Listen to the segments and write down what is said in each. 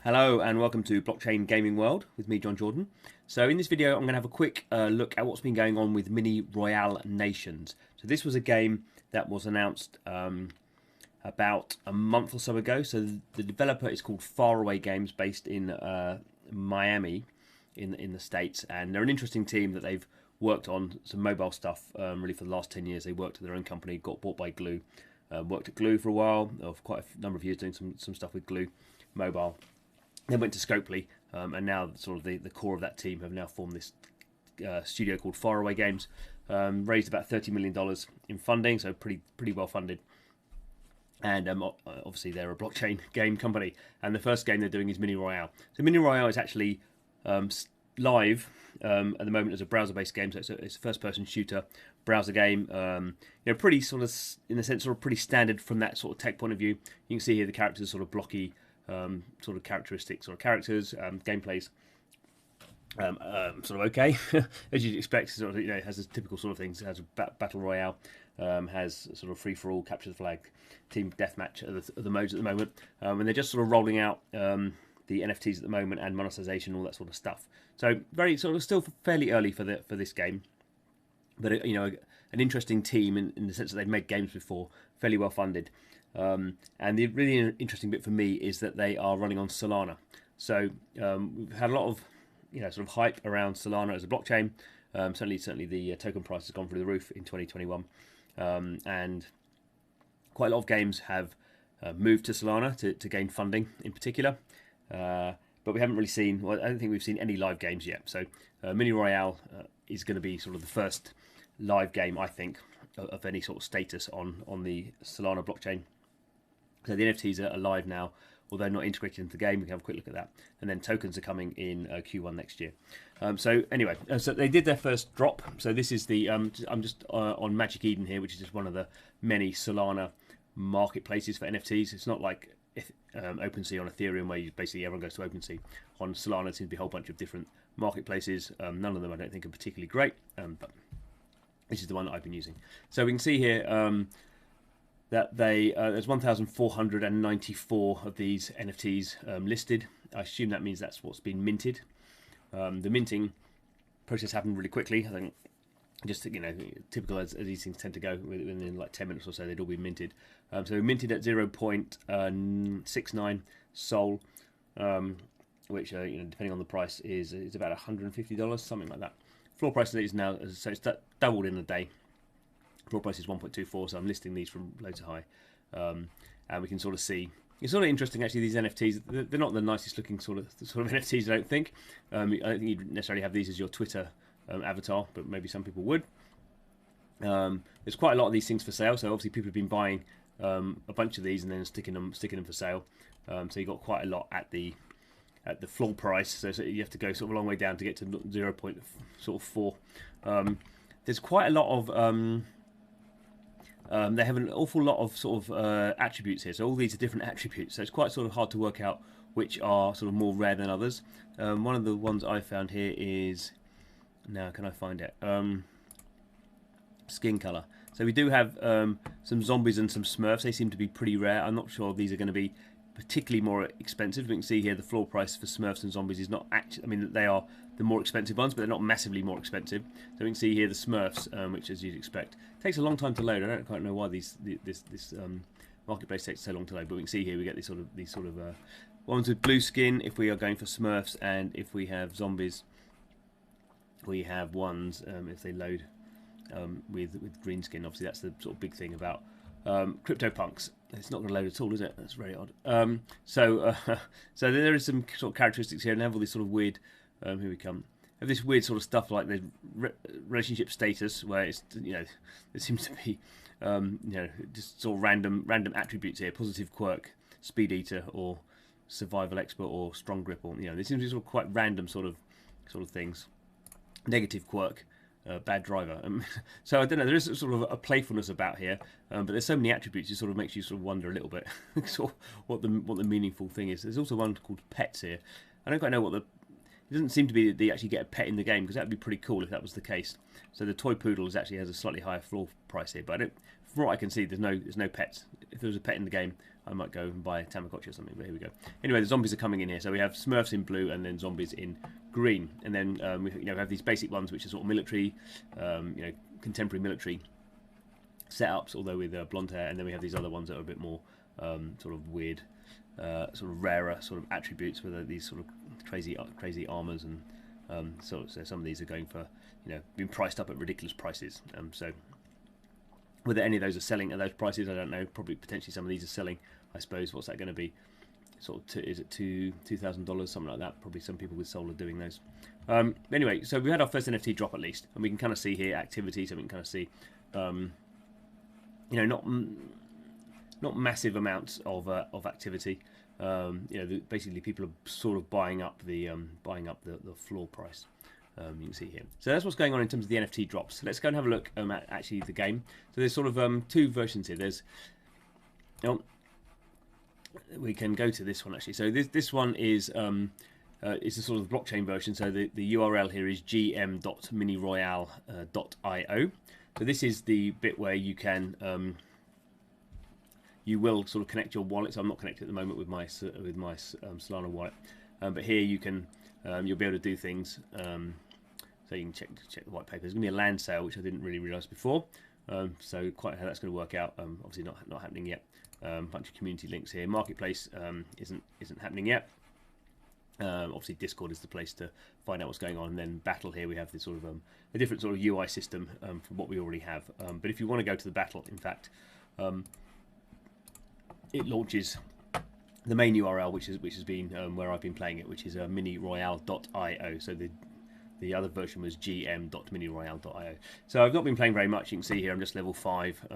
Hello and welcome to Blockchain Gaming World with me, John Jordan. So in this video I'm going to have a quick look at what's been going on with Mini Royale Nations. So this was a game that was announced about a month or so ago. So the developer is called Faraway Games, based in Miami in the States, and they're an interesting team that they've worked on some mobile stuff really for the last 10 years. They worked at their own company, got bought by Glue, worked at Glue for a while, of quite a number of years doing some stuff with Glue Mobile. Then went to Scopely, and now sort of the core of that team have now formed this studio called Faraway Games. Raised about $30 million in funding, so pretty well funded. And obviously they're a blockchain game company, and the first game they're doing is Mini Royale. So Mini Royale is actually live at the moment as a browser-based game, so it's a first-person shooter browser game. Pretty sort of, in a sense, sort of pretty standard from that sort of tech point of view. You can see here the characters are sort of blocky, sort of characteristics, sort of characters, gameplays. Sort of okay, as you'd expect. Sort of, it has a typical sort of things. It has a battle royale, has sort of free for all, capture the flag, team deathmatch are the modes at the moment, and they're just sort of rolling out the NFTs at the moment and monetization, all that sort of stuff. So very sort of still fairly early for this game, but an interesting team in the sense that they've made games before, fairly well funded. And the really interesting bit for me is that they are running on Solana. So we've had a lot of sort of hype around Solana as a blockchain. Certainly the token price has gone through the roof in 2021, and quite a lot of games have moved to Solana to gain funding in particular. But we haven't really seen, well, I don't think we've seen any live games yet. So Mini Royale is going to be sort of the first live game, I think, of any sort of status on the Solana blockchain. So the NFTs are live now, although not integrated into the game. We can have a quick look at that. And then tokens are coming in Q1 next year. So anyway, so they did their first drop. So this is the, I'm just on Magic Eden here, which is just one of the many Solana marketplaces for NFTs. It's not like OpenSea on Ethereum, where basically everyone goes to OpenSea. On Solana, there seems to be a whole bunch of different marketplaces. None of them I don't think are particularly great, but this is the one that I've been using. So we can see here that there's 1,494 of these NFTs listed. I assume that means that's what's been minted. The minting process happened really quickly. I think just typical as these things tend to go, within like 10 minutes or so they'd all be minted. So we minted at 0.69 Sol, which depending on the price is about $150, something like that. Floor price is now, so it's doubled in a day. Floor price is 1.24, so I'm listing these from low to high, and we can sort of see. It's sort of interesting actually. These NFTs, they're not the nicest looking sort of NFTs. I don't think. I don't think you'd necessarily have these as your Twitter avatar, but maybe some people would. There's quite a lot of these things for sale, so obviously people have been buying a bunch of these and then sticking them for sale. So you got quite a lot at the floor price. So you have to go sort of a long way down to get to 0.4. There's quite a lot of they have an awful lot of sort of attributes here. So all these are different attributes. So it's quite sort of hard to work out which are sort of more rare than others. One of the ones I found here is, now can I find it? Skin color. So we do have some zombies and some Smurfs. They seem to be pretty rare. I'm not sure these are going to be particularly more expensive. We can see here the floor price for Smurfs and zombies is not actually, I mean, they are the more expensive ones, but they're not massively more expensive. So we can see here the Smurfs, which, as you'd expect, takes a long time to load. I don't quite know why this marketplace takes so long to load, but we can see here we get these sort of ones with blue skin if we are going for Smurfs, and if we have zombies, we have ones if they load with green skin. Obviously, that's the sort of big thing about CryptoPunks. It's not going to load at all, is it? That's very odd. So there is some sort of characteristics here, and they have all this sort of weird. Here we come. Have this weird sort of stuff like the relationship status, where it's there seems to be just sort of random attributes here: positive quirk, speed eater, or survival expert, or strong grip, or there seems to be sort of quite random sort of things. Negative quirk. Bad driver. So I don't know. There is sort of a playfulness about here, but there's so many attributes. It sort of makes you sort of wonder a little bit, sort of what the meaningful thing is. There's also one called pets here. I don't quite know what the. It doesn't seem to be that they actually get a pet in the game, because that would be pretty cool if that was the case. So the toy poodle actually has a slightly higher floor price here, but from what I can see, there's no pets if there was a pet in the game, I might go and buy a Tamagotchi or something. But here we go. Anyway, the zombies are coming in here. So we have Smurfs in blue and then zombies in green. And then we have these basic ones, which are sort of military, contemporary military setups, although with blonde hair. And then we have these other ones that are a bit more sort of weird, sort of rarer sort of attributes, where these sort of crazy armors and so some of these are going for being priced up at ridiculous prices. So whether any of those are selling at those prices, I don't know. Probably potentially some of these are selling. I suppose what's that going to be? Sort of is it $2,000, something like that? Probably some people with soul are doing those. Anyway, so we had our first NFT drop at least, and we can kind of see here activity. So we can kind of see, not massive amounts of activity. Basically people are sort of buying up the floor price. You can see here. So that's what's going on in terms of the NFT drops. Let's go and have a look at actually the game. So there's sort of two versions here. There's we can go to this one actually. So this one is a sort of blockchain version. So the URL here is gm.miniroyale.io. So this is the bit where you can you will sort of connect your wallet. So I'm not connected at the moment with my Solana wallet, but here you can you'll be able to do things. So you can check the white paper. There's going to be a land sale, which I didn't really realise before. So quite how that's going to work out. Obviously not happening yet. Bunch of community links here. Marketplace isn't happening yet. Obviously Discord is the place to find out what's going on. And then battle here we have this sort of a different sort of UI system from what we already have. But if you want to go to the battle, in fact, it launches the main URL, which has been where I've been playing it, which is miniroyale.io. So the other version was gm.miniroyale.io. So I've not been playing very much. You can see here I'm just level 5.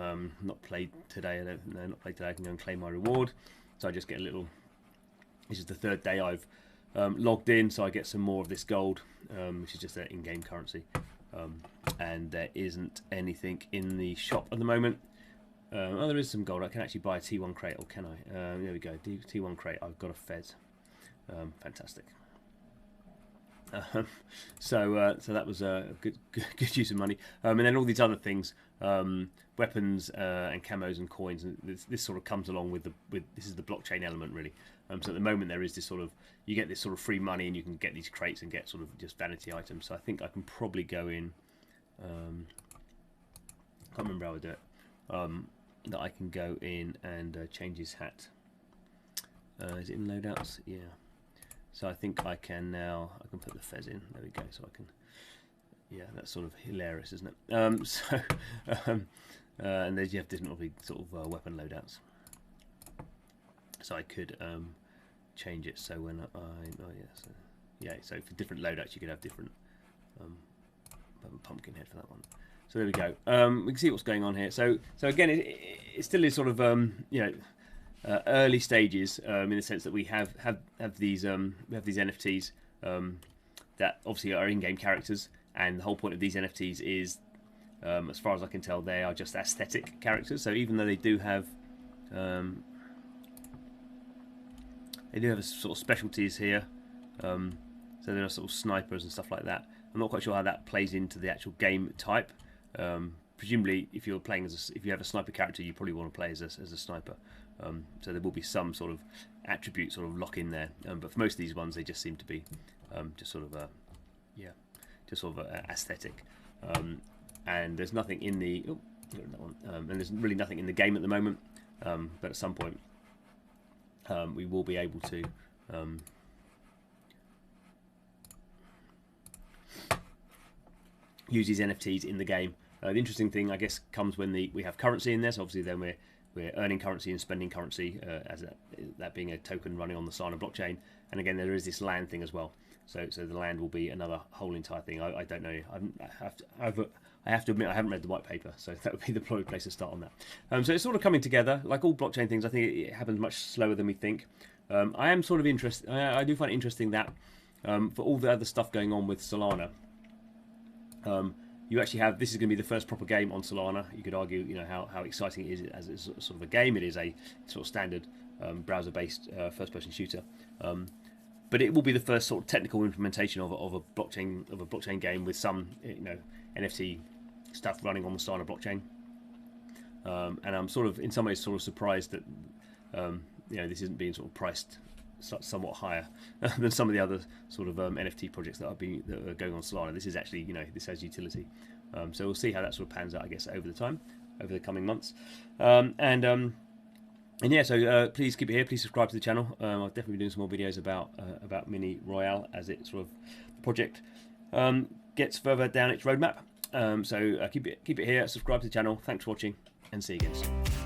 Not played today. Not played today. I can go and claim my reward. So I just get a little. This is the third day I've logged in, so I get some more of this gold, which is just an in-game currency. And there isn't anything in the shop at the moment. Oh, there is some gold. I can actually buy a T1 crate, or can I? There we go. T1 crate. I've got a Fez. Fantastic. So that was a good use of money. And then all these other things, weapons and camos and coins. And this sort of comes along with this is the blockchain element really. So at the moment there is this sort of you get this sort of free money and you can get these crates and get sort of just vanity items. So I think I can probably go in. Can't remember how I do it. That I can go in and change his hat. Is it in loadouts? Yeah. So I think I can now. I can put the Fez in. There we go. So I can. Yeah, that's sort of hilarious, isn't it? And there's you have different sort of weapon loadouts. So I could change it so when so for different loadouts you could have different. Pumpkin head for that one. So there we go. We can see what's going on here. So again, it still is sort of early stages in the sense that we have these NFTs that obviously are in-game characters, and the whole point of these NFTs is, as far as I can tell, they are just aesthetic characters. So even though they do have sort of specialties here, so there are sort of snipers and stuff like that. I'm not quite sure how that plays into the actual game type. Presumably, if you're playing if you have a sniper character, you probably want to play as a sniper. So there will be some sort of attribute sort of lock in there. But for most of these ones, they just seem to be just sort of aesthetic. And there's nothing in the and there's really nothing in the game at the moment. But at some point, we will be able to. Use these NFTs in the game. The interesting thing, I guess, comes when we have currency in there. So obviously, then we're earning currency and spending currency as that being a token running on the Solana blockchain. And again, there is this land thing as well. So the land will be another whole entire thing. I don't know. I have to admit I haven't read the white paper, so that would be the place to start on that. So it's sort of coming together. Like all blockchain things, I think it happens much slower than we think. I am sort of interested. I do find it interesting that for all the other stuff going on with Solana. You actually have, this is going to be the first proper game on Solana. You could argue, how exciting it is as it's sort of a game. It is a sort of standard browser-based first-person shooter, but it will be the first sort of technical implementation of a blockchain game with some NFT stuff running on the Solana blockchain. and I'm sort of in some ways sort of surprised that this isn't being sort of priced somewhat higher than some of the other sort of NFT projects that are going on Solana. This is actually, this has utility. So we'll see how that sort of pans out, I guess, over the coming months. And yeah, so please keep it here. Please subscribe to the channel. I'll definitely be doing some more videos about Mini Royale as it sort of the project gets further down its roadmap. So keep it here. Subscribe to the channel. Thanks for watching, and see you again soon.